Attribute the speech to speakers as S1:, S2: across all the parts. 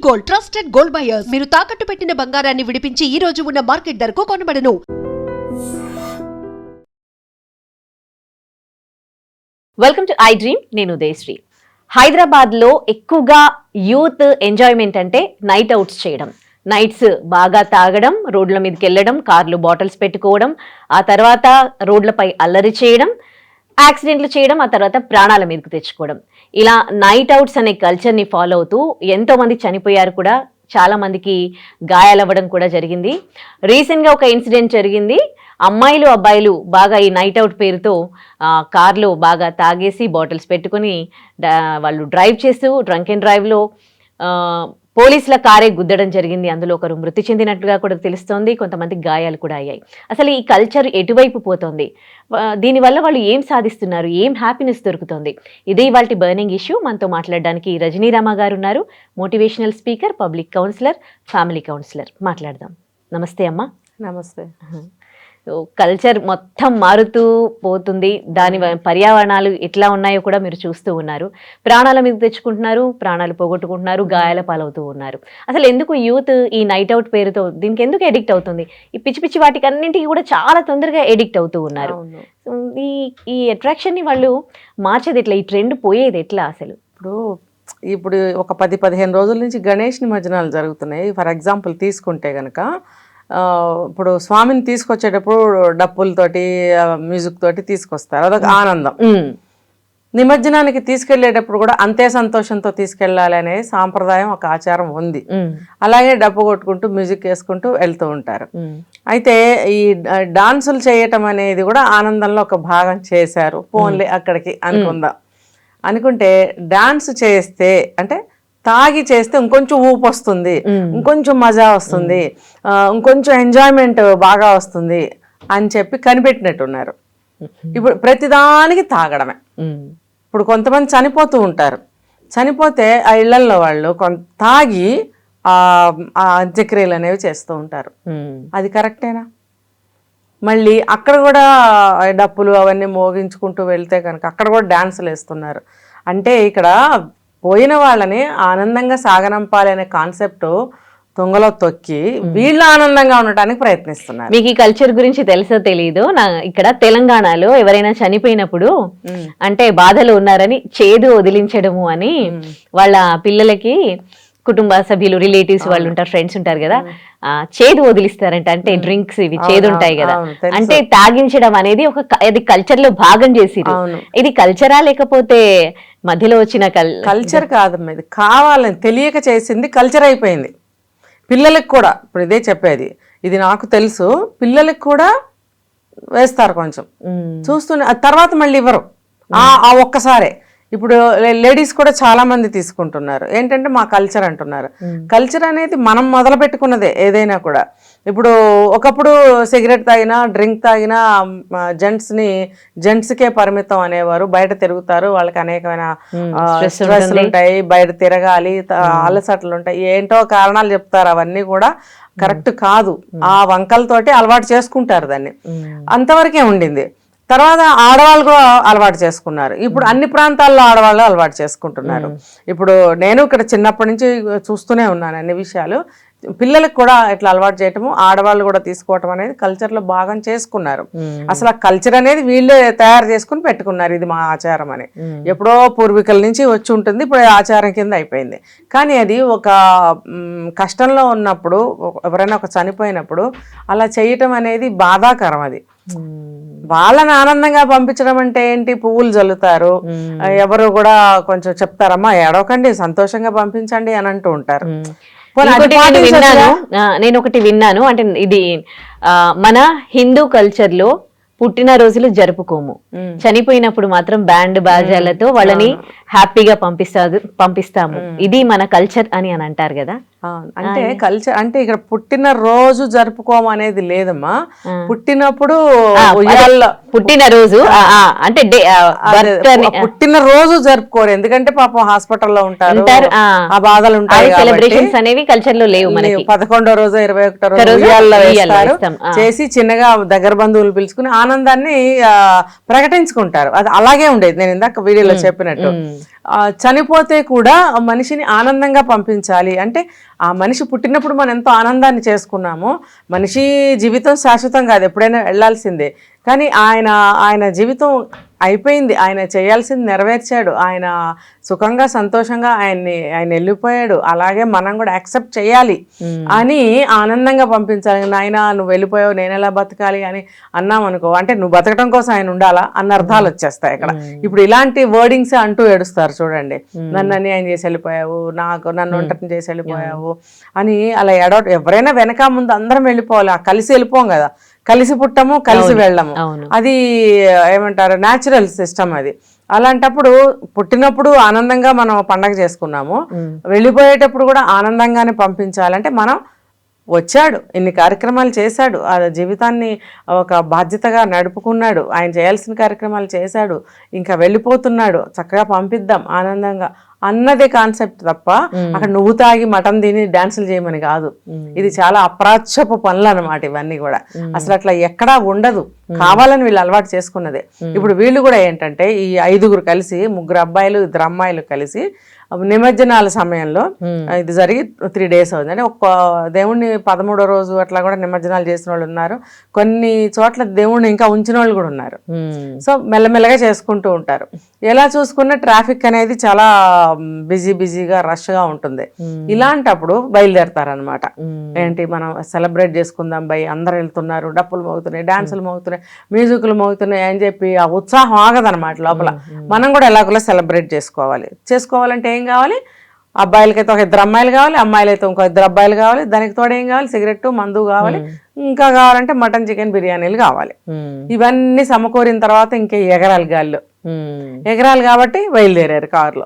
S1: Gold, trusted gold buyers. మీరు తాకట్టు పెట్టిన బంగారాన్ని విడిపించి ఈ రోజు ఉన్న మార్కెట్ ధరకు కొనబడను.
S2: Welcome to I dream. నేను ఉదయశ్రీ. హైదరాబాద్ లో ఎక్కువగా యూత్ ఎంజాయ్మెంట్ అంటే నైట్ అవుట్స్ చేయడం, నైట్స్ బాగా తాగడం, రోడ్ల మీదకి వెళ్ళడం, కార్లు బాటిల్స్ పెట్టుకోవడం, ఆ తర్వాత రోడ్లపై అల్లరి చేయడం, యాక్సిడెంట్లు చేయడం, ఆ తర్వాత ప్రాణాల మీదకు తెచ్చుకోవడం. ఇలా నైట్ అవుట్స్ అనే కల్చర్ని ఫాలో అవుతూ ఎంతో మంది చనిపోయారు కూడా, చాలా మందికి గాయాలవ్వడం కూడా జరిగింది. రీసెంట్గా ఒక ఇన్సిడెంట్ జరిగింది. అమ్మాయిలు అబ్బాయిలు బాగా ఈ నైట్ అవుట్ పేరుతో కార్లో బాగా తాగేసి బాటిల్స్ పెట్టుకుని వాళ్ళు డ్రైవ్ చేస్తూ డ్రంక్ అండ్ డ్రైవ్లో పోలీసుల కారే గుద్దడం జరిగింది. అందులో ఒకరు మృతి చెందినట్లుగా కూడా తెలుస్తోంది, కొంతమంది గాయాలు కూడా అయ్యాయి. అసలు ఈ కల్చర్ ఎటువైపు పోతోంది, దీనివల్ల వాళ్ళు ఏం సాధిస్తున్నారు, ఏం హ్యాపీనెస్ దొరుకుతుంది, ఇదే ఇవాల్టి బర్నింగ్ ఇష్యూ. మనతో మాట్లాడడానికి రజనీరామ గారు ఉన్నారు, motivational speaker, public counsellor, family counsellor. మాట్లాడదాం. నమస్తే అమ్మా.
S3: నమస్తే.
S2: కల్చర్ మొత్తం మారుతూ పోతుంది, దాని పర్యావరణాలు ఎట్లా ఉన్నాయో కూడా మీరు చూస్తూ ఉన్నారు. ప్రాణాల మీద తెచ్చుకుంటున్నారు, ప్రాణాలు పోగొట్టుకుంటున్నారు, గాయాల పాలవుతూ ఉన్నారు. అసలు ఎందుకు యూత్ ఈ నైట్ అవుట్ పేరుతో దీనికి ఎందుకు ఎడిక్ట్ అవుతుంది? ఈ పిచ్చి పిచ్చి వాటికి అన్నింటికి కూడా చాలా తొందరగా ఎడిక్ట్ అవుతూ ఉన్నారు. ఈ అట్రాక్షన్ ని వాళ్ళు మార్చేది ఎట్లా? ఈ ట్రెండ్ పోయేది ఎట్లా అసలు?
S3: ఇప్పుడు ఒక 10-15 రోజుల నుంచి గణేష్ నిమజ్జనాలు జరుగుతున్నాయి. ఫర్ ఎగ్జాంపుల్ తీసుకుంటే కనుక, ఇప్పుడు స్వామిని తీసుకొచ్చేటప్పుడు డప్పులతోటి మ్యూజిక్ తోటి తీసుకొస్తారు, అదొక ఆనందం. నిమజ్జనానికి తీసుకెళ్లేటప్పుడు కూడా అంతే సంతోషంతో తీసుకెళ్లాలి అనే సాంప్రదాయం, ఒక ఆచారం ఉంది. అలాగే డప్పు కొట్టుకుంటూ మ్యూజిక్ వేసుకుంటూ వెళ్తూ ఉంటారు. అయితే ఈ డాన్సులు చేయటం అనేది కూడా ఆనందంలో ఒక భాగం చేశారు. పోన్లే అక్కడికి అనుకుంటే డాన్స్ చేస్తే అంటే తాగి చేస్తే ఇంకొంచెం ఊపు వస్తుంది, ఇంకొంచెం మజా వస్తుంది, ఇంకొంచెం ఎంజాయ్మెంట్ బాగా వస్తుంది అని చెప్పి కనిపెట్టినట్టున్నారు. ఇప్పుడు ప్రతిదానికి తాగడమే. ఇప్పుడు కొంతమంది చనిపోతూ ఉంటారు, చనిపోతే ఆ ఇళ్లల్లో వాళ్ళు తాగి ఆ అంత్యక్రియలు అనేవి చేస్తూ ఉంటారు. అది కరెక్టేనా? మళ్ళీ అక్కడ కూడా డప్పులు అవన్నీ మోగించుకుంటూ వెళ్తే కనుక అక్కడ కూడా డాన్సులు వేస్తున్నారు. అంటే ఇక్కడ పోయిన వాళ్ళని ఆనందంగా సాగనంపాలి అనే కాన్సెప్ట్ తుంగలో తొక్కి వీళ్ళు ఆనందంగా ఉండటానికి ప్రయత్నిస్తున్నారు.
S2: మీకు ఈ కల్చర్ గురించి తెలుసో తెలీదు, ఇక్కడ తెలంగాణలో ఎవరైనా చనిపోయినప్పుడు అంటే బాధలు ఉన్నారని చేదు వదిలించడము అని వాళ్ళ పిల్లలకి కుటుంబ సభ్యులు, రిలేటివ్స్ వాళ్ళు ఉంటారు, ఫ్రెండ్స్ ఉంటారు కదా, చేదు వదిలిస్తారంట. అంటే డ్రింక్స్ ఇవి చేదు ఉంటాయి కదా, అంటే తాగించడం అనేది అది కల్చర్ లో భాగం చేసిరు. ఇది కల్చరా లేకపోతే మధ్యలో వచ్చిన
S3: కల్చర్ కాదమ్మా, ఇది కావాలని తెలియక చేసింది కల్చర్ అయిపోయింది. పిల్లలకు కూడా ఇప్పుడు ఇదే చెప్పేది, ఇది నాకు తెలుసు, పిల్లలకు కూడా వేస్తారు కొంచెం చూస్తూనే, తర్వాత మళ్ళీ ఇవ్వరు ఆ ఒక్కసారే. ఇప్పుడు లేడీస్ కూడా చాలా మంది తీసుకుంటున్నారు, ఏంటంటే మా కల్చర్ అంటున్నారు. కల్చర్ అనేది మనం మొదలు పెట్టుకున్నదే ఏదైనా కూడా. ఇప్పుడు ఒకప్పుడు సిగరెట్ తాగినా, డ్రింక్ తాగినా జెంట్స్కే పరిమితం అనేవారు. బయట తిరుగుతారు, వాళ్ళకి అనేకమైన స్ట్రెస్లు ఉంటాయి, బయట తిరగాలి, అలసట్లు ఉంటాయి, ఏంటో కారణాలు చెప్తారు. అవన్నీ కూడా కరెక్ట్ కాదు. ఆ వంకలతోటి అలవాటు చేసుకుంటారు దాన్ని, అంతవరకే ఉండింది. తర్వాత ఆడవాళ్ళు కూడా అలవాటు చేసుకున్నారు. ఇప్పుడు అన్ని ప్రాంతాల్లో ఆడవాళ్ళు అలవాటు చేసుకుంటున్నారు. ఇప్పుడు నేను ఇక్కడ చిన్నప్పటి నుంచి చూస్తూనే ఉన్నాను అన్ని విషయాలు. పిల్లలకు కూడా ఇట్లా అలవాటు చేయటము, ఆడవాళ్ళు కూడా తీసుకోవటం అనేది కల్చర్లో భాగం చేసుకున్నారు. అసలు ఆ కల్చర్ అనేది వీళ్ళే తయారు చేసుకుని పెట్టుకున్నారు, ఇది మా ఆచారం అని. ఎప్పుడో పూర్వీకుల నుంచి వచ్చి ఉంటుంది, ఇప్పుడు ఆచారం కింద అయిపోయింది. కానీ అది ఒక కష్టంలో ఉన్నప్పుడు, ఎవరైనా ఒక చనిపోయినప్పుడు అలా చేయటం అనేది బాధాకరం. అది వాళ్ళని ఆనందంగా పంపించడం అంటే ఏంటి? పువ్వులు జల్లుతారు, ఎవరు కూడా కొంచెం చెప్తారమ్మా ఏడవకండి, సంతోషంగా పంపించండి అని అంటూ ఉంటారు.
S2: నేను ఒకటి విన్నాను, అంటే ఇది మన హిందూ కల్చర్ లో పుట్టినరోజులు జరుపుకోము, చనిపోయినప్పుడు మాత్రం బ్యాండ్ బాజాలతో వాళ్ళని హ్యాపీగా పంపిస్తాము, ఇది మన కల్చర్ అని అంటారు కదా.
S3: అంటే కల్చర్ అంటే ఇక్కడ పుట్టిన రోజు జరుపుకోము అనేది లేదమ్మా. పుట్టినప్పుడు
S2: పుట్టినరోజు అంటే
S3: పుట్టినరోజు జరుపుకోరు, ఎందుకంటే పాపం హాస్పిటల్లో ఉంటారు, ఆ బాధలు ఉంటాయి.
S2: సెలబ్రేషన్స్ అనేవి కల్చర్ లో లేవు.
S3: 11వ రోజు 21వ రోజు చేసి చిన్నగా దగ్గర బంధువులు పిలుచుకుని ఆనందాన్ని ప్రకటించుకుంటారు. అది అలాగే ఉండేది, నేను ఇందాక వీడియోలో చెప్పినట్టు. చనిపోతే కూడా మనిషిని ఆనందంగా పంపించాలి అంటే ఆ మనిషి పుట్టినప్పుడు మనం ఎంతో ఆనందాన్ని చేసుకున్నామో, మనిషి జీవితం శాశ్వతం కాదు, ఎప్పుడైనా వెళ్ళాల్సిందే. కానీ ఆయన జీవితం అయిపోయింది, ఆయన చేయాల్సింది నెరవేర్చాడు, ఆయన సుఖంగా సంతోషంగా ఆయన వెళ్ళిపోయాడు, అలాగే మనం కూడా యాక్సెప్ట్ చేయాలి అని ఆనందంగా పంపించాలి. నాయన నువ్వు వెళ్ళిపోయావు, నేను ఎలా బతకాలి అని అన్నాం అనుకో, అంటే నువ్వు బతకడం కోసం ఆయన ఉండాలా అన్న అర్థాలు వచ్చేస్తాయి అక్కడ. ఇప్పుడు ఇలాంటి వర్డింగ్స్ అంటూ ఏడుస్తారు చూడండి, నన్ను అన్యాయం చేసి వెళ్ళిపోయావు, నన్ను ఒంటరిని చేసి వెళ్ళిపోయావు అని అలా ఎవరైనా వెనక ముందు అందరం వెళ్ళిపోవాలి, కలిసి వెళ్ళిపోం కదా, కలిసి పుట్టము కలిసి వెళ్ళము, అది ఏమంటారు న్యాచురల్ సిస్టమ్ అది. అలాంటప్పుడు పుట్టినప్పుడు ఆనందంగా మనం పండగ చేసుకున్నాము, వెళ్ళిపోయేటప్పుడు కూడా ఆనందంగానే పంపించాలంటే మనం వచ్చాడు, ఇన్ని కార్యక్రమాలు చేశాడు, ఆ జీవితాన్ని ఒక బాధ్యతగా నడుపుకున్నాడు, ఆయన చేయాల్సిన కార్యక్రమాలు చేశాడు, ఇంకా వెళ్ళిపోతున్నాడు, చక్కగా పంపిద్దాం ఆనందంగా అన్నదే కాన్సెప్ట్ తప్ప అక్కడ నువ్వు తాగి మటన్ తిని డాన్సులు చేయమని కాదు. ఇది చాలా అప్రాచ్యపు పనులు అన్నమాట ఇవన్నీ కూడా. అసలు అట్లా ఎక్కడా ఉండదు, కావాలని వీళ్ళు అలవాటు చేసుకున్నదే. ఇప్పుడు వీళ్ళు కూడా ఏంటంటే ఈ 5 కలిసి, 3 అబ్బాయిలు 2 అమ్మాయిలు కలిసి నిమజ్జనాల సమయంలో ఇది జరిగి 3 days అవుతుంది. అంటే ఒక దేవుణ్ణి 13వ రోజు అట్లా కూడా నిమజ్జనాలు చేసిన వాళ్ళు ఉన్నారు, కొన్ని చోట్ల దేవుణ్ణి ఇంకా ఉంచిన వాళ్ళు కూడా ఉన్నారు. సో మెల్లమెల్లగా చేసుకుంటూ ఉంటారు. ఎలా చూసుకున్న ట్రాఫిక్ అనేది చాలా బిజీగా రష్గా ఉంటుంది. ఇలాంటప్పుడు బయలుదేరతారనమాట, ఏంటి మనం సెలబ్రేట్ చేసుకుందాం బై, అందరు వెళ్తున్నారు, డప్పులు మోగుతున్నాయి, డాన్సులు మోగుతున్నాయి, మ్యూజిక్లు మోగుతున్నాయి అని చెప్పి ఆ ఉత్సాహం ఆగదనమాట లోపల. మనం కూడా ఎలాగోలా సెలబ్రేట్ చేసుకోవాలంటే ఏం కావాలి, అబ్బాయిలకైతే ఒక 2 అమ్మాయిలు కావాలి, అమ్మాయిలైతే ఇంకో 2 అబ్బాయిలు కావాలి, దానికి తోడు ఏం కావాలి, సిగరెట్ మందు కావాలి, ఇంకా కావాలంటే మటన్ చికెన్ బిర్యానీలు కావాలి. ఇవన్నీ సమకూరిన తర్వాత ఇంకా ఎగరాలి కాబట్టి బయలుదేరారు కారులో.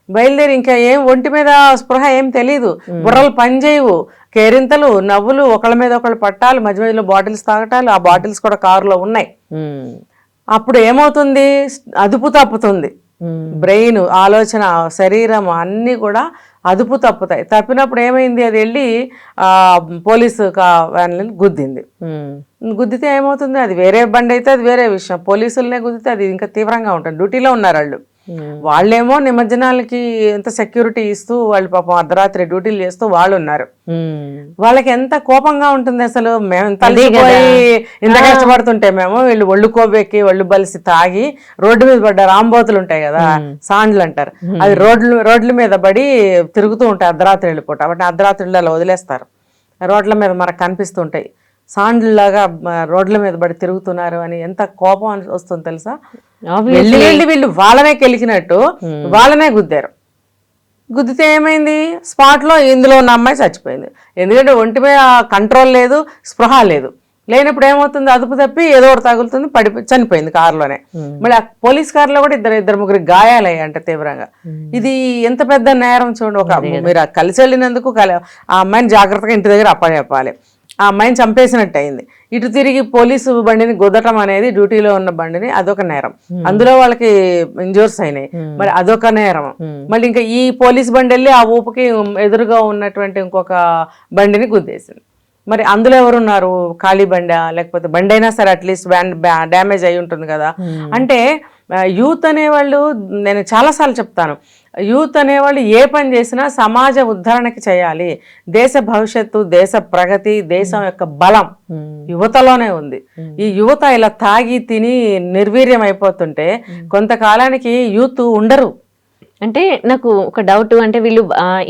S3: బయలుదేరి ఇంకా ఏం ఒంటి మీద స్పృహ ఏం తెలీదు, బుర్రలు పనిచేయవు, కేరింతలు నవ్వులు, ఒకళ్ళ మీద ఒకళ్ళు పట్టాలు, మధ్య మధ్యలో బాటిల్స్ తాగటాలు, ఆ బాటిల్స్ కూడా కారులో ఉన్నాయి. అప్పుడు ఏమవుతుంది, అదుపు తప్పుతుంది, బ్రెయిన్, ఆలోచన, శరీరం అన్నీ కూడా అదుపు తప్పుతాయి. తప్పినప్పుడు ఏమైంది, అది వెళ్ళి పోలీసు వ్యాన్లని గుద్దితే ఏమవుతుంది, అది వేరే బండి అయితే అది వేరే విషయం, పోలీసులనే గుద్దితే అది ఇంకా తీవ్రంగా ఉంటుంది. డ్యూటీలో ఉన్నారు వాళ్ళేమో నిమజ్జనాలకి ఎంత సెక్యూరిటీ ఇస్తూ వాళ్ళు పాపం అర్ధరాత్రి డ్యూటీలు చేస్తూ వాళ్ళు ఉన్నారు. వాళ్ళకి ఎంత కోపంగా ఉంటుంది అసలు. మేము తల్లిపోయి ఇంత కష్టపడుతుంటే మేము వీళ్ళు ఒళ్ళు కోబెక్కి ఒళ్ళు బలిసి తాగి రోడ్డు మీద పడ్డ రాంబోతులు ఉంటాయి కదా, సాండ్లు అంటారు, అది రోడ్ల మీద పడి తిరుగుతూ ఉంటాయి అర్ధరాత్రి వెళ్ళిపోట. కాబట్టి అర్ధరాత్రి అలా వదిలేస్తారు, రోడ్ల మీద మనకు కనిపిస్తుంటాయి, సాండ్లాగా రోడ్ల మీద పడి తిరుగుతున్నారు అని ఎంత కోపం వస్తుంది తెలుసా. వెళ్ళి వీళ్ళు వాళ్ళనే కెలికినట్టు వాళ్ళనే గుద్దితే ఏమైంది, స్పాట్లో ఇందులో ఉన్న అమ్మాయి చచ్చిపోయింది. ఎందుకంటే ఒంటి మీద కంట్రోల్ లేదు, స్పృహ లేనప్పుడు ఏమవుతుంది, అదుపు తప్పి ఏదో ఒకటి తగులుతుంది, చనిపోయింది కారులోనే. మళ్ళీ ఆ పోలీస్ కారులో కూడా 2-3 గాయాలయ్యాయి అంటే తీవ్రంగా. ఇది ఎంత పెద్ద నేరం చూడండి. మీరు కలిసి వెళ్ళినందుకు ఆ అమ్మాయిని జాగ్రత్తగా ఇంటి దగ్గర అప్పచెప్పాలి, ఆ అమ్మాయిని చంపేసినట్టు అయింది. ఇటు తిరిగి పోలీసు బండిని గుద్దటం అనేది, డ్యూటీలో ఉన్న బండిని, అదొక నేరం. అందులో వాళ్ళకి ఇంజూర్స్ అయినాయి, మరి అదొక నేరం. మళ్ళీ ఇంకా ఈ పోలీస్ బండి వెళ్ళి ఆ ఊపుకి ఎదురుగా ఉన్నటువంటి ఇంకొక బండిని గుద్దేసింది. మరి అందులో ఎవరున్నారు, ఖాళీ బండా లేకపోతే బండి అయినా సరే అట్లీస్ట్ డ్యామేజ్ అయి ఉంటుంది కదా. అంటే యూత్ అనేవాళ్ళు, నేను చాలాసార్లు చెప్తాను, యూత్ అనేవాళ్ళు ఏ పని చేసినా సమాజ ఉద్ధరణకి చేయాలి. దేశ భవిష్యత్తు, దేశ ప్రగతి, దేశం యొక్క బలం యువతలోనే ఉంది. ఈ యువత ఇలా తాగి తిని నిర్వీర్యం అయిపోతుంటే కొంతకాలానికి యూత్ ఉండరు.
S2: అంటే నాకు ఒక డౌట్, అంటే వీళ్ళు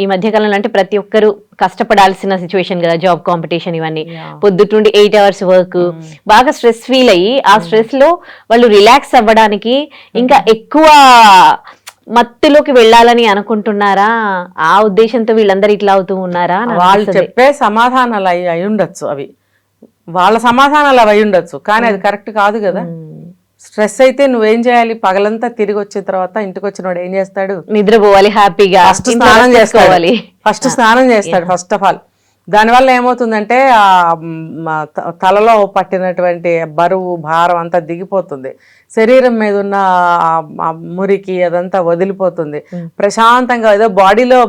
S2: ఈ మధ్య కాలంలో అంటే ప్రతి ఒక్కరు కష్టపడాల్సిన సిచ్యువేషన్ కదా, జాబ్ కాంపిటీషన్ ఇవన్నీ, పొద్దుటుండి 8 hours వర్క్, బాగా స్ట్రెస్ ఫీల్ అయ్యి ఆ స్ట్రెస్ లో వాళ్ళు రిలాక్స్ అవ్వడానికి ఇంకా ఎక్కువ మత్తులోకి వెళ్ళాలని అనుకుంటున్నారా? ఆ ఉద్దేశంతో వీళ్ళందరూ ఇట్లా అవుతూ ఉన్నారా?
S3: వాళ్ళు చెప్పే సమాధానాలు అయి ఉండొచ్చు, అవి వాళ్ళ సమాధానాలు అవి అయి ఉండొచ్చు, కానీ అది కరెక్ట్ కాదు కదా. స్ట్రెస్ అయితే నువ్వేం చేయాలి, పగలంతా తిరిగి వచ్చిన తర్వాత ఇంటికి వచ్చిన వాడు ఏం చేస్తాడు,
S2: నిద్రపోవాలి, హ్యాపీగా
S3: ఫస్ట్ స్నానం చేస్తాడు ఫస్ట్ ఆఫ్ ఆల్. దానివల్ల ఏమవుతుందంటే తలలో పట్టినటువంటి బరువు భారం అంతా దిగిపోతుంది, శరీరం మీద ఉన్న మురికి అదంతా వదిలిపోతుంది, ప్రశాంతంగా ఏదో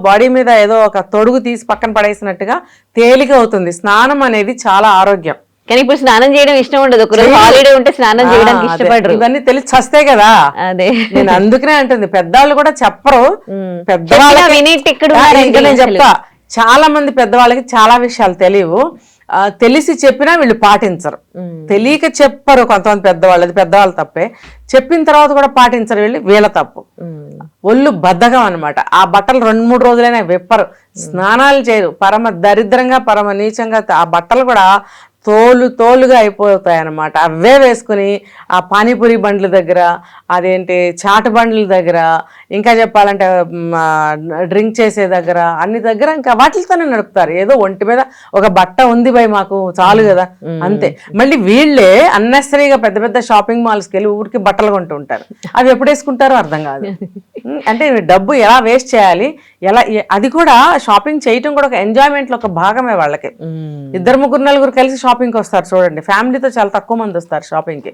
S3: బాడీ మీద ఏదో ఒక తొడుగు తీసి పక్కన పడేసినట్టుగా తేలిక అవుతుంది. స్నానం అనేది చాలా ఆరోగ్యం.
S2: కానీ ఇప్పుడు స్నానం చేయడం ఇష్టం ఉండదు, ఒకరోజు హాలిడే ఉంటే స్నానం చేయడానికి ఇష్టపడరు.
S3: ఇవన్నీ తెలిసి వస్తే కదా.
S2: అదే
S3: నేను అందుకనే అంటుంది, పెద్దవాళ్ళు కూడా చెప్పరు. నేను చెప్తా, చాలా మంది పెద్దవాళ్ళకి చాలా విషయాలు తెలియవు, తెలిసి చెప్పినా వీళ్ళు పాటించరు. తెలియక చెప్పరు కొంతమంది పెద్దవాళ్ళు, అది పెద్దవాళ్ళు తప్పే. చెప్పిన తర్వాత కూడా పాటించరు వీళ్ళ తప్పు. ఒళ్ళు బద్ధకం అనమాట. ఆ బట్టలు 2-3 రోజులైనా విప్పరు, స్నానాలు చేయరు, పరమ దరిద్రంగా పరమ నీచంగా ఆ బట్టలు కూడా తోలుగా అయిపోతాయి అన్నమాట. అవే వేసుకుని ఆ పానీపూరి బండ్ల దగ్గర, అదేంటి చాటు బండ్ల దగ్గర, ఇంకా చెప్పాలంటే డ్రింక్ చేసే దగ్గర, అన్ని దగ్గర ఇంకా వాటితోనే నడుపుతారు. ఏదో ఒంటి మీద ఒక బట్ట ఉంది భయ్ మాకు చాలు కదా అంతే. మళ్ళీ వీళ్ళే అన్నెసరీగా పెద్ద పెద్ద షాపింగ్ మాల్స్కి వెళ్ళి ఊరికి బట్టలు కొంటూ ఉంటారు. అవి ఎప్పుడు వేసుకుంటారో అర్థం కాదు. అంటే డబ్బు ఎలా వేస్ట్ చేయాలి, ఎలా, అది కూడా షాపింగ్ చేయటం కూడా ఒక ఎంజాయ్మెంట్లో ఒక భాగమే వాళ్ళకి. 2-3-4 కలిసి షాపింగ్కి వస్తారు చూడండి, ఫ్యామిలీతో చాలా తక్కువ మంది వస్తారు షాపింగ్కి,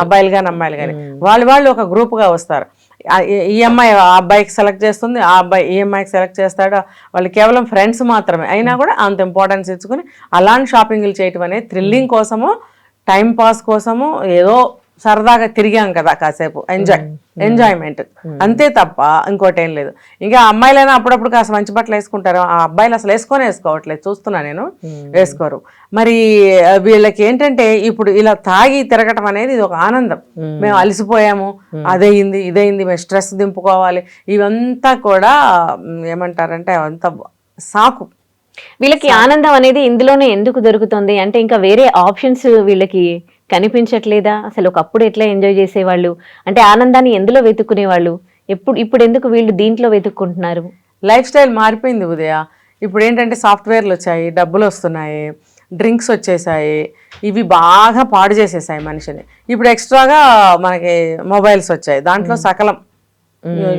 S3: అబ్బాయిలు కానీ అమ్మాయిలు కానీ. వాళ్ళు ఒక గ్రూప్గా వస్తారు. ఈ అమ్మాయి ఆ అబ్బాయికి సెలెక్ట్ చేస్తుంది, ఆ అబ్బాయి ఈ అమ్మాయికి సెలెక్ట్ చేస్తాడు. వాళ్ళు కేవలం ఫ్రెండ్స్ మాత్రమే అయినా కూడా అంత ఇంపార్టెన్స్ ఇచ్చుకుని అలాంటి షాపింగ్లు చేయటం అనేది థ్రిల్లింగ్ కోసము, టైం పాస్ కోసము, ఏదో సరదాగా తిరిగాం కదా కాసేపు, ఎంజాయ్మెంట్ అంతే తప్ప ఇంకోటి ఏం లేదు. ఇంకా అమ్మాయిలైనా అప్పుడప్పుడు కాస్త మంచి బట్టలు వేసుకుంటారు, ఆ అబ్బాయిలు అసలు వేసుకోవట్లేదు, చూస్తున్నా నేను, వేసుకోరు. మరి వీళ్ళకి ఏంటంటే ఇప్పుడు ఇలా తాగి తిరగటం అనేది ఇది ఒక ఆనందం. మేము అలసిపోయాము, అదయింది ఇదయింది, మేము స్ట్రెస్ దింపుకోవాలి, ఇవంతా కూడా ఏమంటారంటే అంత సాకు.
S2: వీళ్ళకి ఆనందం అనేది ఇందులోనే ఎందుకు దొరుకుతుంది అంటే ఇంకా వేరే ఆప్షన్స్ వీళ్ళకి కనిపించట్లేదా? అసలు ఒకప్పుడు ఎట్లా ఎంజాయ్ చేసేవాళ్ళు, అంటే ఆనందాన్ని ఎందులో వెతుక్కునేవాళ్ళు, ఇప్పుడు ఎందుకు వీళ్ళు దీంట్లో వెతుక్కుంటున్నారు?
S3: లైఫ్ స్టైల్ మారిపోయింది ఉదయ. ఇప్పుడు ఏంటంటే సాఫ్ట్వేర్లు వచ్చాయి, డబ్బులు వస్తున్నాయి, డ్రింక్స్ వచ్చేసాయి, ఇవి బాగా పాడు చేసేసాయి మనిషిని. ఇప్పుడు ఎక్స్ట్రాగా మనకి మొబైల్స్ వచ్చాయి, దాంట్లో సకలం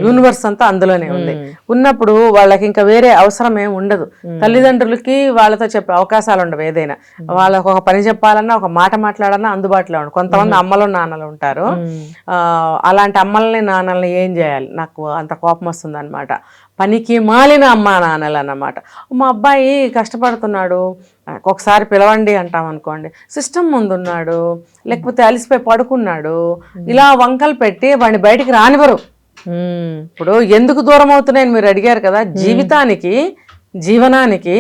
S3: యూనివర్స్ అంతా అందులోనే ఉంది. ఉన్నప్పుడు వాళ్ళకి ఇంకా వేరే అవసరం ఏమి ఉండదు. తల్లిదండ్రులకి వాళ్ళతో చెప్పే అవకాశాలు ఉండవు. ఏదైనా వాళ్ళకి ఒక పని చెప్పాలన్నా, ఒక మాట మాట్లాడాలన్నా అందుబాటులో ఉండదు. కొంతమంది అమ్మలు నాన్నలు ఉంటారు, అలాంటి అమ్మల్ని నాన్నల్ని ఏం చేయాలి, నాకు అంత కోపం వస్తుంది అనమాట. పనికి మాలిన అమ్మా నాన్నలు అన్నమాట. మా అబ్బాయి కష్టపడుతున్నాడు, ఒకసారి పిలవండి అంటాం అనుకోండి, సిస్టమ్ ముందున్నాడు, లేకపోతే అలిసిపోయి పడుకున్నాడు, ఇలా వంకలు పెట్టి వాడిని బయటికి రానివ్వరు. ఇప్పుడు ఎందుకు దూరం అవుతున్నాయని మీరు అడిగారు కదా, జీవితానికి, జీవనానికి,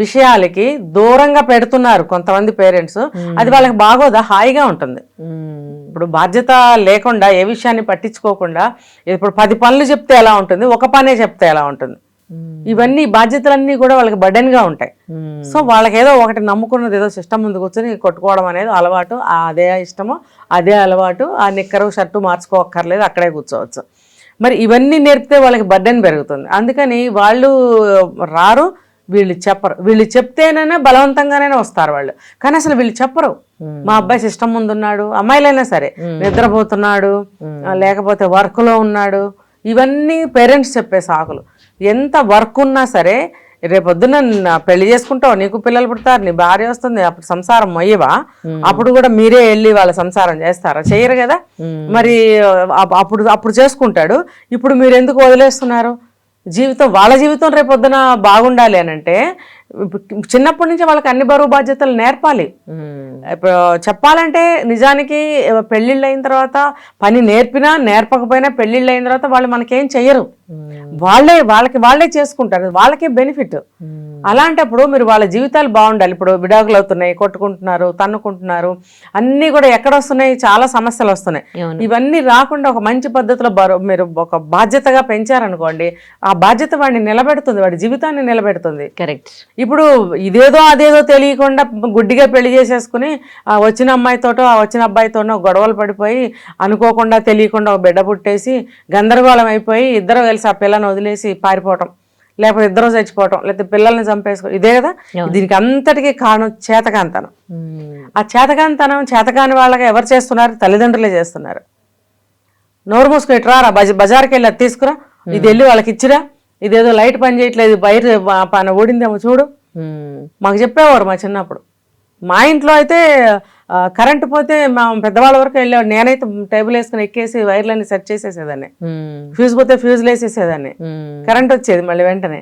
S3: విషయాలకి దూరంగా పెడుతున్నారు కొంతమంది పేరెంట్స్. అది వాళ్ళకి బాగోదా? హాయిగా ఉంటుంది. ఇప్పుడు బాధ్యత లేకుండా, ఏ విషయాన్ని పట్టించుకోకుండా, ఇప్పుడు 10 పనులు చెప్తే ఎలా ఉంటుంది, ఒక పనే చెప్తే ఎలా ఉంటుంది. ఇవన్నీ బాధ్యతలన్నీ కూడా వాళ్ళకి బర్డెన్గా ఉంటాయి. సో వాళ్ళకి ఏదో ఒకటి నమ్ముకున్నది, ఏదో సిస్టమ్ ముందు కూర్చొని కొట్టుకోవడం అనేది అలవాటు. అదే ఇష్టమో అదే అలవాటు. ఆ నిక్కరు షర్టు మార్చుకోక్కర్లేదు, అక్కడే కూర్చోవచ్చు. మరి ఇవన్నీ నేర్పితే వాళ్ళకి బర్డెన్ పెరుగుతుంది. అందుకని వాళ్ళు రారు, వీళ్ళు చెప్పరు. వీళ్ళు చెప్తేనైనా బలవంతంగానైనా వస్తారు వాళ్ళు, కానీ అసలు వీళ్ళు చెప్పరు. మా అబ్బాయి సిస్టమ్ ముందున్నాడు, అమ్మాయిలైనా సరే నిద్రపోతున్నాడు, లేకపోతే వర్క్లో ఉన్నాడు, ఇవన్నీ పేరెంట్స్ చెప్పే సాకులు. ఎంత వర్క్ ఉన్నా సరే, రేపొద్దున పెళ్లి చేసుకుంటావు, నీకు పిల్లలు పుడతారు, నీ భార్య వస్తుంది, అప్పుడు సంసారం మొయ్యవా? అప్పుడు కూడా మీరే వెళ్ళి వాళ్ళ సంసారం చేస్తారా? చేయరు కదా. మరి అప్పుడు చేసుకుంటాడు, ఇప్పుడు మీరు ఎందుకు వదిలేస్తున్నారు? వాళ్ళ జీవితం రేపొద్దున బాగుండాలి అని అంటే చిన్నప్పటి నుంచి వాళ్ళకి అన్ని బరువు బాధ్యతలు నేర్పాలి. ఇప్పుడు చెప్పాలంటే నిజానికి పెళ్ళిళ్ళు అయిన తర్వాత పని నేర్పినా నేర్పకపోయినా పెళ్ళిళ్ళు అయిన తర్వాత వాళ్ళు మనకేం చెయ్యరు, వాళ్ళే చేసుకుంటారు, వాళ్ళకే బెనిఫిట్. అలాంటప్పుడు మీరు వాళ్ళ జీవితాలు బాగుండాలి. ఇప్పుడు విడాకులు అవుతున్నాయి, కొట్టుకుంటున్నారు, తన్నుకుంటున్నారు, అన్నీ కూడా ఎక్కడ వస్తున్నాయి, చాలా సమస్యలు వస్తున్నాయి. ఇవన్నీ రాకుండా ఒక మంచి పద్ధతిలో మీరు ఒక బాధ్యతగా పెంచారనుకోండి, ఆ బాధ్యత వాడిని నిలబెడుతుంది, వాడి జీవితాన్ని నిలబెడుతుంది.
S2: కరెక్ట్.
S3: ఇప్పుడు ఇదేదో అదేదో తెలియకుండా గుడ్డిగా పెళ్లి చేసేసుకుని వచ్చిన అమ్మాయితోటో వచ్చిన అబ్బాయితోనో గొడవలు పడిపోయి అనుకోకుండా తెలియకుండా ఒక బిడ్డ పుట్టేసి గందరగోళం అయిపోయి ఇద్దరు కలిసి ఆ పిల్లని వదిలేసి పారిపోవటం, లేకపోతే ఇద్దరు చచ్చిపోవటం, లేకపోతే పిల్లల్ని చంపేసుకోవడం, ఇదే కదా. దీనికి అంతటికీ కారణం చేతకాంతనం. ఆ చేతకాని వాళ్ళగా ఎవరు చేస్తున్నారు? తల్లిదండ్రులే చేస్తున్నారు. నోరు మూసుకుని ఇట్రా, బజార్కి వెళ్ళి అది తీసుకురా, ఇది వెళ్ళి వాళ్ళకి ఇచ్చిరా, ఇదేదో లైట్ పని చేయట్లేదు, బయట పని ఓడిందేమో చూడు, మాకు చెప్పేవారు మా చిన్నప్పుడు. మా ఇంట్లో అయితే కరెంటు పోతే మా పెద్దవాళ్ళ వరకు వెళ్ళేవాడు, నేనైతే టేబుల్ వేసుకుని ఎక్కేసి వైర్లన్నీ సెట్ చేసేసేదాన్ని, ఫ్యూజ్ పోతే ఫ్యూజ్లు వేసేసేదాన్ని, కరెంట్ వచ్చేది మళ్ళీ వెంటనే.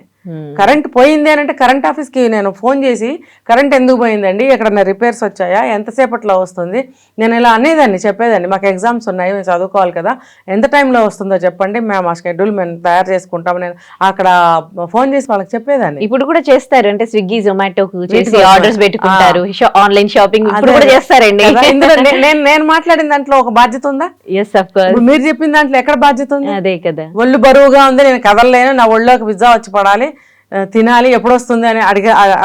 S3: కరెంట్ పోయింది అని అంటే కరెంట్ ఆఫీస్కి నేను ఫోన్ చేసి కరెంట్ ఎందుకు పోయిందండి, ఎక్కడన్నా రిపేర్స్ వచ్చాయా, ఎంతసేపట్లో వస్తుంది, నేను ఇలా అనేదాన్ని, చెప్పేదాన్ని. మాకు ఎగ్జామ్స్ ఉన్నాయి, మేము చదువుకోవాలి కదా, ఎంత టైంలో వస్తుందో చెప్పండి, మేము ఆ షెడ్యూల్ మేము తయారు చేసుకుంటాం. నేను అక్కడ ఫోన్ చేసి వాళ్ళకి చెప్పేదాన్ని.
S2: ఇప్పుడు కూడా చేస్తారు, అంటే స్విగ్గీ జొమాటో చేసి ఆర్డర్స్ పెట్టుకుంటారు, ఆన్లైన్ షాపింగ్ ఇప్పుడు కూడా చేస్తారండి.
S3: ఇందులో నేను మాట్లాడిన దాంట్లో ఒక బాధ్యత ఉందా?
S2: Yes of course.
S3: మీరు చెప్పిన దాంట్లో ఎక్కడ బాధ్యత ఉంది?
S2: అదే కదా.
S3: ఒళ్ళు బరువుగా ఉంది, నేను కదలలేను, నా ఒళ్ళోకి పిజ్జా వచ్చి పడాలి, తినాలి, ఎప్పుడు వస్తుంది అని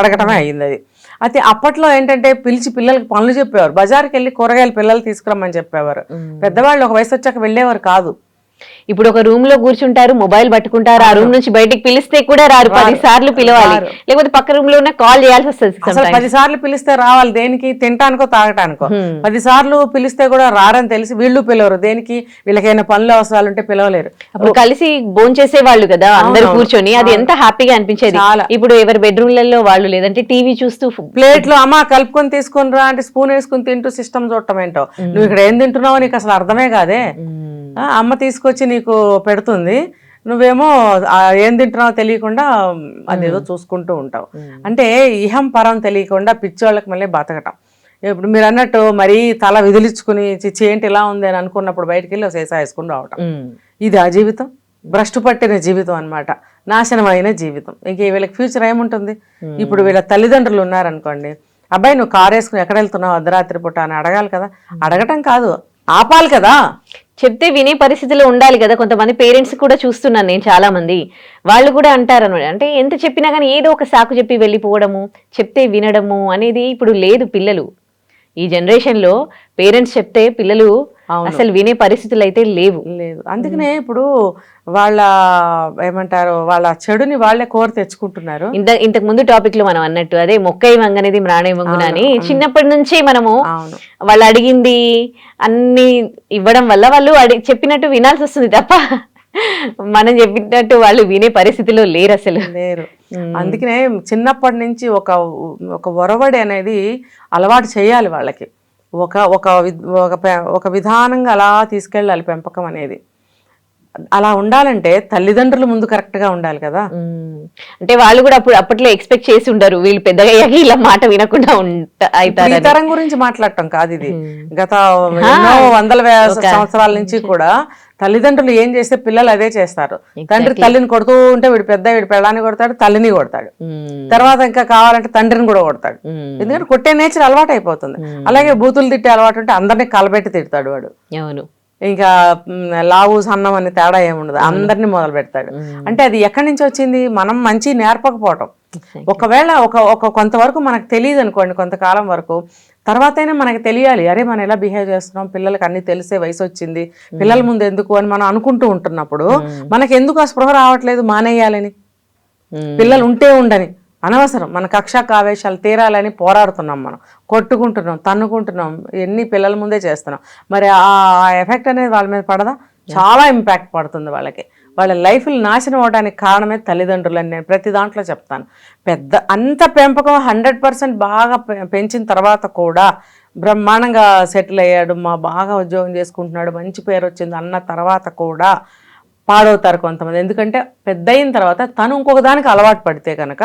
S3: అడగటమే అయ్యింది అది. అయితే అప్పట్లో ఏంటంటే పిలిచి పిల్లలకి పనులు చెప్పేవారు, బజార్కి వెళ్ళి కూరగాయలు పిల్లలు తీసుకురమ్మని చెప్పేవారు. పెద్దవాళ్ళు ఒక వయసు వచ్చాక వెళ్ళేవారు కాదు.
S2: ఇప్పుడు ఒక రూమ్ లో కూర్చుంటారు, మొబైల్ పట్టుకుంటారు, ఆ రూమ్ నుంచి బయటికి పిలిస్తే కూడా రారు, 10 సార్లు పిలవాలి, లేకపోతే పక్క రూమ్ లో ఉన్న కాల్ చేయాల్సి వస్తుంది.
S3: 10 సార్లు పిలిస్తే రావాలి దేనికి? తినటానికో తాగటానికో. 10 సార్లు పిలిస్తే కూడా రారని తెలిసి వీళ్ళు పిలవరు దేనికి? వీళ్ళకైనా పనులు అవసరాలు ఉంటే పిలవలేరు.
S2: అప్పుడు కలిసి భోంచేసే వాళ్ళు కదా అందరు కూర్చొని, అది ఎంత హ్యాపీగా అనిపించేది. ఇప్పుడు ఎవరి బెడ్రూమ్లలో వాళ్ళు, లేదంటే టీవీ చూస్తూ
S3: ప్లేట్లు అమ్మ కలుపుకొని తీసుకుని రా అంటే స్పూన్ వేసుకుని తింటూ సిస్టమ్ చూడటం ఏంటో. నువ్వు ఇక్కడ ఏం తింటున్నావో నీకు అసలు అర్థమే కాదే. అమ్మ తీసుకొచ్చి నీకు పెడుతుంది, నువ్వేమో ఏం తింటున్నావో తెలియకుండా అదేదో చూసుకుంటూ ఉంటావు. అంటే ఇహం పరం తెలియకుండా పిచ్చోళ్ళకి మళ్ళీ బతకటం. ఇప్పుడు మీరు అన్నట్టు మరీ తల విదిలించుకుని చిచ్చి ఏంటి ఇలా ఉంది అని అనుకున్నప్పుడు బయటికి వెళ్ళి సీసా వేసుకుని రావటం. ఇది ఆ జీవితం, భ్రష్టు పట్టిన జీవితం అన్నమాట, నాశనమైన జీవితం. ఇంక వీళ్ళకి ఫ్యూచర్ ఏముంటుంది? ఇప్పుడు వీళ్ళ తల్లిదండ్రులు ఉన్నారనుకోండి, అబ్బాయి నువ్వు కారు వేసుకుని ఎక్కడ వెళ్తున్నావు అర్ధరాత్రి పూట అని అడగాలి కదా. అడగటం కాదు, ఆపాలి కదా.
S2: చెప్తే వినే పరిస్థితిలో ఉండాలి కదా. కొంతమంది పేరెంట్స్ కూడా చూస్తున్నాను నేను, చాలా మంది వాళ్ళు కూడా అంటారు అనమాట, అంటే ఎంత చెప్పినా కానీ ఏదో ఒక సాకు చెప్పి వెళ్ళిపోవడము, చెప్తే వినడము అనేది ఇప్పుడు లేదు. పిల్లలు ఈ జనరేషన్ లో పేరెంట్స్ చెప్తే పిల్లలు అసలు వినే పరిస్థితులు అయితే లేవు.
S3: అందుకనే ఇప్పుడు వాళ్ళ ఏమంటారు, వాళ్ళ చెడుని వాళ్ళే కోరి తెచ్చుకుంటున్నారు.
S2: ఇంతకు ముందు టాపిక్ లో మనం అన్నట్టు అదే మొక్కై వంగనేది మ్రాణై వంగున అని చిన్నప్పటి నుంచి మనము వాళ్ళు అడిగింది అన్ని ఇవ్వడం వల్ల వాళ్ళు చెప్పినట్టు వినాల్సి వస్తుంది తప్ప మనం చెప్పినట్టు వాళ్ళు వినే పరిస్థితిలో లేరు, అసలు లేరు.
S3: అందుకనే చిన్నప్పటి నుంచి ఒక ఒరవడి అనేది అలవాటు చేయాలి వాళ్ళకి. ఒక విధానంగా అలా తీసుకెళ్ళాలి పెంపకం అనేది. అలా ఉండాలంటే తల్లిదండ్రులు ముందు కరెక్ట్ గా ఉండాలి కదా.
S2: అంటే వాళ్ళు కూడా అప్పట్లో ఎక్స్పెక్ట్ చేసి ఉంటారు, వీళ్ళు పెద్దగా అయ్యాక ఇలా మాట వినకుండా అవుతారు.
S3: ఈ తరం గురించి మాట్లాడటం కాదు ఇది, గత ఎన్నో వందల సంవత్సరాల నుంచి కూడా తల్లిదండ్రులు ఏం చేస్తే పిల్లలు అదే చేస్తారు. తండ్రి తల్లిని కొడుతూ ఉంటే వీడు వీడి పెళ్ళాన్ని కొడతాడు, తల్లిని కొడతాడు, తర్వాత ఇంకా కావాలంటే తండ్రిని కూడా కొడతాడు. ఎందుకంటే కొట్టే నేచర్ అలవాటు అయిపోతుంది. అలాగే బూతులు తిట్టే అలవాటు ఉంటే అందరినీ కలబెట్టి తిడతాడు వాడు.
S2: అవును,
S3: ఇంకా లావు సన్నం అని తేడా ఏముండదు, అందరినీ మొదలు పెడతాడు. అంటే అది ఎక్కడి నుంచి వచ్చింది? మనం మంచి నేర్పకపోవటం. ఒకవేళ కొంతవరకు మనకు తెలియదు అనుకోండి, కొంతకాలం వరకు, తర్వాత అయినా మనకి తెలియాలి, అరే మనం ఎలా బిహేవ్ చేస్తున్నాం, పిల్లలకి అన్ని తెలిసే వయసు వచ్చింది, పిల్లల ముందు ఎందుకు అని మనం అనుకుంటూ ఉంటున్నప్పుడు మనకి ఎందుకు ఆ స్పృహ రావట్లేదు మానేయాలని, పిల్లలు ఉంటే ఉండని, అనవసరం మన కక్షాకు ఆవేశాలు తీరాలని పోరాడుతున్నాం, మనం కొట్టుకుంటున్నాం, తన్నుకుంటున్నాం, ఎన్ని పిల్లల ముందే చేస్తున్నాం. మరి ఆ ఎఫెక్ట్ అనేది వాళ్ళ మీద పడదా? చాలా ఇంపాక్ట్ పడుతుంది వాళ్ళకి. వాళ్ళ లైఫ్లు నాశనం అవడానికి కారణమే తల్లిదండ్రులు అని నేను ప్రతి దాంట్లో చెప్తాను. అంత పెంపకం 100% బాగా పెంచిన తర్వాత కూడా బ్రహ్మాండంగా సెటిల్ అయ్యాడు, బాగా ఉద్యోగం చేసుకుంటున్నాడు, మంచి పేరు వచ్చింది అన్న తర్వాత కూడా పాడవుతారు కొంతమంది. ఎందుకంటే పెద్ద అయిన తర్వాత తను ఇంకొక దానికి అలవాటు పడితే కనుక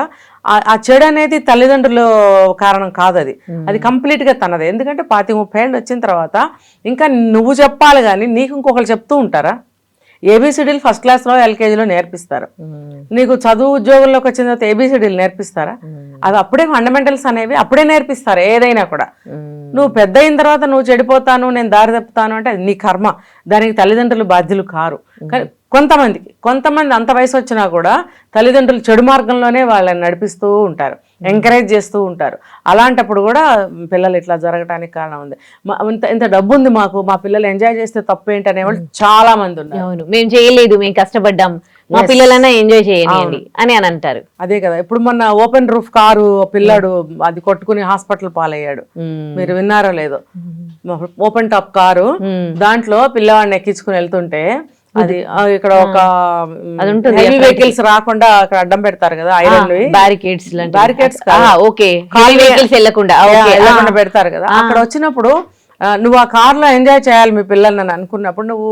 S3: ఆ చెడు అనేది తల్లిదండ్రులు కారణం కాదు, అది కంప్లీట్గా తనదే. ఎందుకంటే 25-30 ఏళ్ళు వచ్చిన తర్వాత ఇంకా నువ్వు చెప్పాలి కానీ నీకు ఇంకొకరు చెప్తూ ఉంటారా? ఏబిసిడీలు ఫస్ట్ క్లాస్లో ఎల్కేజీలో నేర్పిస్తారు, నీకు చదువు ఉద్యోగంలోకి వచ్చిన తర్వాత ఏబిసిడీలు నేర్పిస్తారా? అది అప్పుడే ఫండమెంటల్స్ అనేవి అప్పుడే నేర్పిస్తారు ఏదైనా కూడా. నువ్వు పెద్ద అయిన తర్వాత నువ్వు చెడిపోతాను, నేను దారి తప్పుతాను అంటే అది నీ కర్మ, దానికి తల్లిదండ్రులు బాధ్యులు కారు. కానీ కొంతమంది అంత వయసు వచ్చినా కూడా తల్లిదండ్రులు చెడు మార్గంలోనే వాళ్ళని నడిపిస్తూ ఉంటారు, ఎంకరేజ్ చేస్తూ ఉంటారు. అలాంటప్పుడు కూడా పిల్లలు ఇట్లా జరగడానికి కారణం ఉంది. ఇంత డబ్బు ఉంది మాకు, మా పిల్లలు ఎంజాయ్ చేస్తే తప్పు ఏంటి అనేవాళ్ళు చాలా మంది ఉన్నారు.
S2: అవును, మేము చేయలేదు, మేము కష్టపడ్డాం, మా పిల్లలన్నా ఎంజాయ్ చేయండి అని అంటారు.
S3: అదే కదా, ఇప్పుడు మొన్న ఓపెన్ రూఫ్ కారు పిల్లాడు అది కొట్టుకుని హాస్పిటల్ పాలయ్యాడు, మీరు విన్నారో లేదో. ఓపెన్ టాప్ కారు, దాంట్లో పిల్లవాడిని ఎక్కించుకుని వెళ్తుంటే అది ఇక్కడ ఒక హెవీ వెహికల్స్ రాకుండా అక్కడ అడ్డం పెడతారు కదా, ఐరన్ బ్యారికేడ్స్ వెళ్లకుండా పెడతారు కదా. అక్కడ వచ్చినప్పుడు నువ్వు ఆ కార్లో ఎంజాయ్ చేయాలి మీ పిల్లల్ని అని అనుకున్నప్పుడు నువ్వు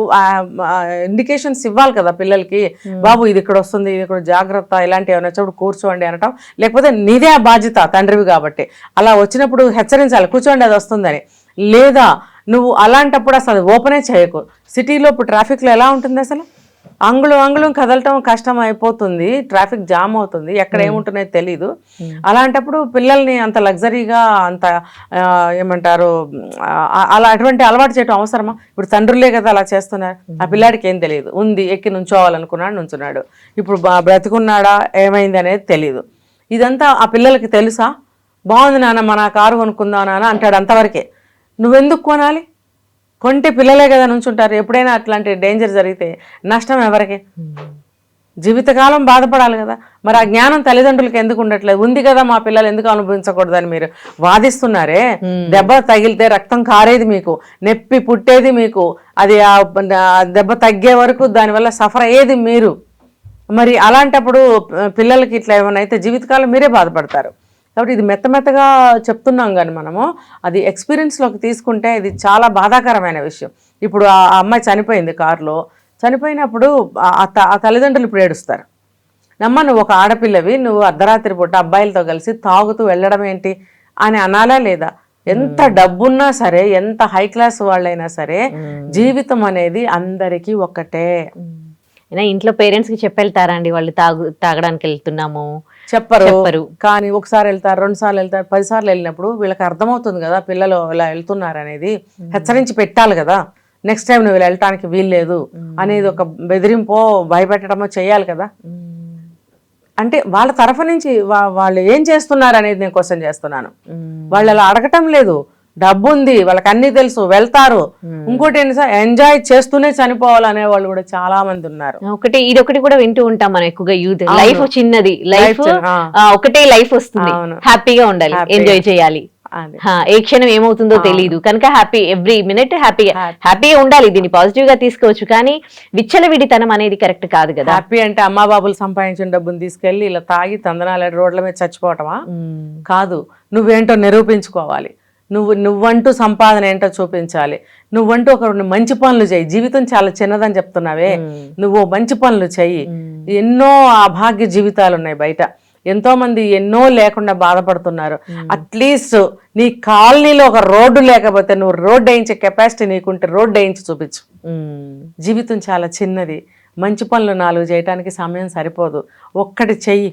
S3: ఇండికేషన్స్ ఇవ్వాలి కదా పిల్లలకి, బాబు ఇది ఇక్కడ వస్తుంది, ఇది ఇక్కడ జాగ్రత్త, ఇలాంటివి ఏమైనా వచ్చినప్పుడు కూర్చోండి అనటం. లేకపోతే నీదే ఆ బాధ్యత తండ్రివి కాబట్టి అలా వచ్చినప్పుడు హెచ్చరించాలి, కూర్చోండి అది వస్తుందని. లేదా నువ్వు అలాంటప్పుడు అసలు ఓపెనే చేయకు. సిటీలో ఇప్పుడు ట్రాఫిక్లో ఎలా ఉంటుంది అసలు, అంగుళం కదలటం కష్టం అయిపోతుంది, ట్రాఫిక్ జామ్ అవుతుంది, ఎక్కడ ఏముంటున్నాయో తెలీదు. అలాంటప్పుడు పిల్లల్ని అంత లగ్జరీగా అంత ఏమంటారు అలా అటువంటి అలవాటు చేయటం అవసరమా? ఇప్పుడు తండ్రులే కదా అలా చేస్తున్నారు. ఆ పిల్లాడికి ఏం తెలియదు, ఉంది ఎక్కి నుంచోవాలనుకున్నాడు నుంచున్నాడు, ఇప్పుడు బ్రతికున్నాడా ఏమైంది అనేది తెలియదు. ఇదంతా ఆ పిల్లలకి తెలుసా? బాగుంది నాన్న మన కారు కొనుక్కుందాం నాన్న అంటాడు, అంతవరకే. నువ్వెందుకు కొనాలి? కొంటే పిల్లలే కదా నుంచుంటారు. ఎప్పుడైనా అట్లాంటి డేంజర్ జరిగితే నష్టం ఎవరికి? జీవితకాలం బాధపడాలి కదా. మరి ఆ జ్ఞానం తల్లిదండ్రులకి ఎందుకు ఉండట్లేదు? ఉంది కదా మా పిల్లలు ఎందుకు అనుభవించకూడదని మీరు వాదిస్తున్నారే. దెబ్బ తగిలితే రక్తం కారేది మీకు, నొప్పి పుట్టేది మీకు, అది ఆ దెబ్బ తగ్గే వరకు దానివల్ల సఫర్ అయ్యేది మీరు. మరి అలాంటప్పుడు పిల్లలకి ఇట్లా ఏమైనా అయితే జీవితకాలం మీరే బాధపడతారు. కాబట్టి ఇది మెత్తగా చెప్తున్నాం కానీ మనము అది ఎక్స్పీరియన్స్లోకి తీసుకుంటే ఇది చాలా బాధాకరమైన విషయం. ఇప్పుడు ఆ అమ్మాయి చనిపోయింది కారులో, చనిపోయినప్పుడు ఆ తల్లిదండ్రులు ఇప్పుడు ఏడుస్తారు. నమ్మ నువ్వు ఒక ఆడపిల్లవి, నువ్వు అర్ధరాత్రి పూట అబ్బాయిలతో కలిసి తాగుతూ వెళ్ళడం ఏంటి అని అనాలా లేదా? ఎంత డబ్బున్నా సరే, ఎంత హై క్లాస్ వాళ్ళైనా సరే, జీవితం అనేది అందరికీ ఒక్కటే.
S2: ఇంట్లో పేరెంట్స్ కి చెప్పెళ్తారా అండి వాళ్ళు తాగడానికి వెళ్తున్నాము?
S3: చెప్పరు. కానీ ఒకసారి వెళ్తారు, 2 సార్లు వెళ్తారు, 10 సార్లు వెళ్ళినప్పుడు వీళ్ళకి అర్థమవుతుంది కదా పిల్లలు ఇలా వెళ్తున్నారు అనేది. హెచ్చరించి పెట్టాలి కదా, నెక్స్ట్ టైం నువ్వు వెళ్ళటానికి వీల్లేదు అనేది ఒక బెదిరింపో భయపెట్టడమో చేయాలి కదా. అంటే వాళ్ళ తరఫు నుంచి వాళ్ళు ఏం చేస్తున్నారు అనేది నేను క్వశ్చన్ చేస్తున్నాను. వాళ్ళు అలా అడగటం లేదు, డబ్బు ఉంది వాళ్ళకి, అన్ని తెలుసు, వెళ్తారు. ఇంకోటి ఏంటి సార్, ఎంజాయ్ చేస్తూనే చనిపోవాలనే వాళ్ళు కూడా చాలా మంది ఉన్నారు.
S2: ఇదొకటి కూడా వింటూ ఉంటాం మనం ఎక్కువగా, యూత్ లైఫ్ చిన్నది, లైఫ్ ఒకటే లైఫ్ వస్తుంది, హ్యాపీగా ఉండాలి, ఎంజాయ్ చేయాలి, ఏ క్షణం ఏమవుతుందో తెలియదు కనుక హ్యాపీ, ఎవ్రీ మినిట్ హ్యాపీగా ఉండాలి. దీన్ని పాజిటివ్ గా తీసుకోవచ్చు, కానీ విచ్చలవిడితనం అనేది కరెక్ట్ కాదు కదా.
S3: హ్యాపీ అంటే అమ్మా బాబులు సంపాదించిన డబ్బుని తీసుకెళ్లి ఇలా తాగి తందనాలు రోడ్ల మీద చచ్చిపోవటమా? కాదు, నువ్వేంటో నిరూపించుకోవాలి, నువ్వంటూ సంపాదన ఏంటో చూపించాలి, నువ్వంటూ ఒక మంచి పనులు చెయ్యి. జీవితం చాలా చిన్నదని చెప్తున్నావే, నువ్వు మంచి పనులు చెయ్యి. ఎన్నో అభాగ్య జీవితాలు ఉన్నాయి బయట, ఎంతో మంది ఎన్నో లేకుండా బాధపడుతున్నారు. అట్లీస్ట్ నీ కాలనీలో ఒక రోడ్డు లేకపోతే నువ్వు రోడ్డు వేయించే కెపాసిటీ నీకుంటే రోడ్డు వేయించి చూపించు. జీవితం చాలా చిన్నది, మంచి పనులు 4 చేయడానికి సమయం సరిపోదు, ఒక్కటి చెయ్యి.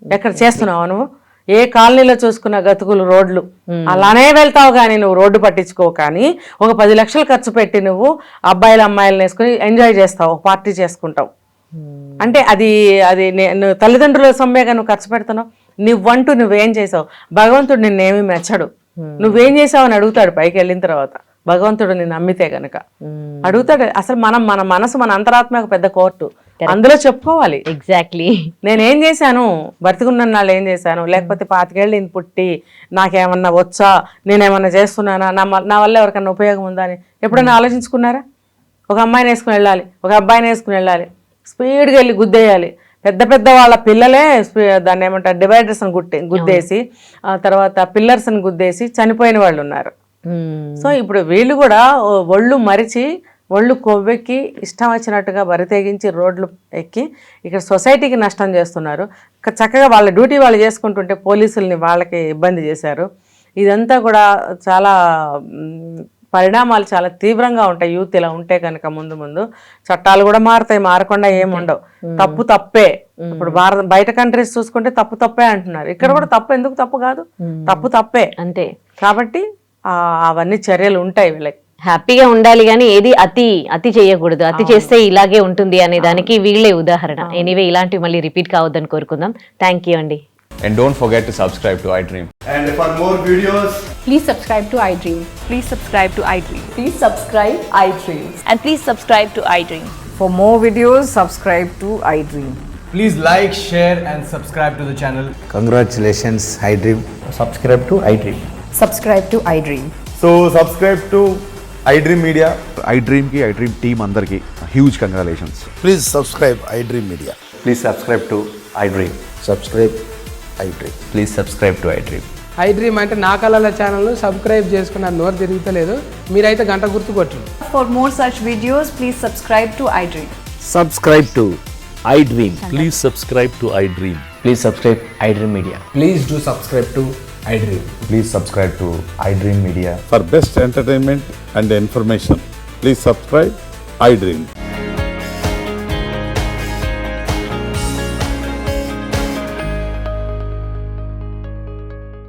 S3: ఎక్కడ చేస్తున్నావు నువ్వు? ఏ కాలనీలో చూసుకున్న గతుకులు రోడ్లు, అలానే వెళ్తావు కానీ నువ్వు రోడ్డు పట్టించుకో. కానీ ఒక 10 లక్షలు ఖర్చు పెట్టి నువ్వు అబ్బాయిలు అమ్మాయిలను వేసుకుని ఎంజాయ్ చేస్తావు, పార్టీ చేసుకుంటావు. అంటే అది తల్లిదండ్రుల సొమ్మేగా నువ్వు ఖర్చు పెడుతున్నావు. నువ్వేం చేసావు? భగవంతుడు నిన్నేమీ మెచ్చడు. నువ్వేం చేసావు అని అడుగుతాడు పైకి వెళ్ళిన తర్వాత. భగవంతుడు నిన్ను నమ్మితే గనక అడుగుతాడు. అసలు మన మనసు, మన అంతరాత్మ ఒక పెద్ద కోర్టు, అందులో చెప్పుకోవాలి.
S2: ఎగ్జాక్ట్లీ,
S3: నేనేం చేశాను, బతికున్న నాళ్ళు ఏం చేశాను, లేకపోతే 25 ఏళ్ళు నేను పుట్టి నాకేమన్నా వచ్చా, నేనేమన్నా చేస్తున్నానా, నా వల్ల ఎవరికన్నా ఉపయోగం ఉందా అని ఎప్పుడైనా ఆలోచించుకున్నారా? ఒక అమ్మాయిని వేసుకుని వెళ్ళాలి, ఒక అబ్బాయిని వేసుకుని వెళ్ళాలి, స్పీడ్గా వెళ్ళి గుద్దేయాలి. పెద్ద వాళ్ళ పిల్లలే దాన్ని ఏమంటారు డివైడర్స్ అని గుద్దేసి, తర్వాత పిల్లర్స్ అని గుద్దేసి చనిపోయిన వాళ్ళు ఉన్నారు. సో ఇప్పుడు వీళ్ళు కూడా ఒళ్ళు మరిచి, ఒళ్ళు కొవ్వెక్కి ఇష్టం వచ్చినట్టుగా బరితెగించి రోడ్లు ఎక్కి ఇక్కడ సొసైటీకి నష్టం చేస్తున్నారు. చక్కగా వాళ్ళ డ్యూటీ వాళ్ళు చేసుకుంటుంటే పోలీసుల్ని వాళ్ళకి ఇబ్బంది చేశారు. ఇదంతా కూడా చాలా పరిణామాలు చాలా తీవ్రంగా ఉంటాయి యూత్ ఇలా ఉంటే కనుక. ముందు చట్టాలు కూడా మారుతాయి, మారకుండా ఏముండవు. తప్పు తప్పే. ఇప్పుడు బయట కంట్రీస్ చూసుకుంటే తప్పే అంటున్నారు, ఇక్కడ కూడా ఎందుకు తప్పు కాదు, తప్పే అంతే. కాబట్టి అవన్నీ చర్యలు ఉంటాయి వీళ్ళకి.
S2: హ్యాపీగా ఉండాలి కానీ ఏది అతి చేయకూడదు, అతి చేస్తే ఇలాగే ఉంటుంది అనే దానికి వీళ్ళే ఉదాహరణ. ఎనీవే ఇలాంటివి మళ్ళీ రిపీట్ కావద్దని కోరుకుందాం. థ్యాంక్ యూ అండి.
S4: And don't forget to subscribe to iDream.
S5: And for more videos,
S6: please subscribe to iDream.
S7: Please subscribe to iDream.
S6: Please subscribe iDream.
S7: And please subscribe to iDream.
S6: For more videos, subscribe to iDream.
S5: please like, share and subscribe to the channel.
S8: Congratulations, iDream.
S9: Subscribe to iDream.
S6: Subscribe to iDream.
S5: So subscribe to iDream Media.
S10: iDream ki iDream team andarki huge congratulations.
S8: Please subscribe iDream Media.
S9: Please subscribe to iDream.
S8: Subscribe iDream.
S9: Please subscribe to iDream. I dream అంటే నా కళల ఛానల్ను subscribe చేసుకున్న నోరు తిరుగుతలేదు. మీరైతే గంట గుర్తు కొట్టండి.
S6: For more such videos, please subscribe to iDream.
S11: Subscribe to iDream. Please subscribe to iDream.
S4: Please subscribe iDream Media.
S5: Please do subscribe to iDream.
S4: Please subscribe to iDream Media.
S8: For best entertainment and information, please subscribe iDream.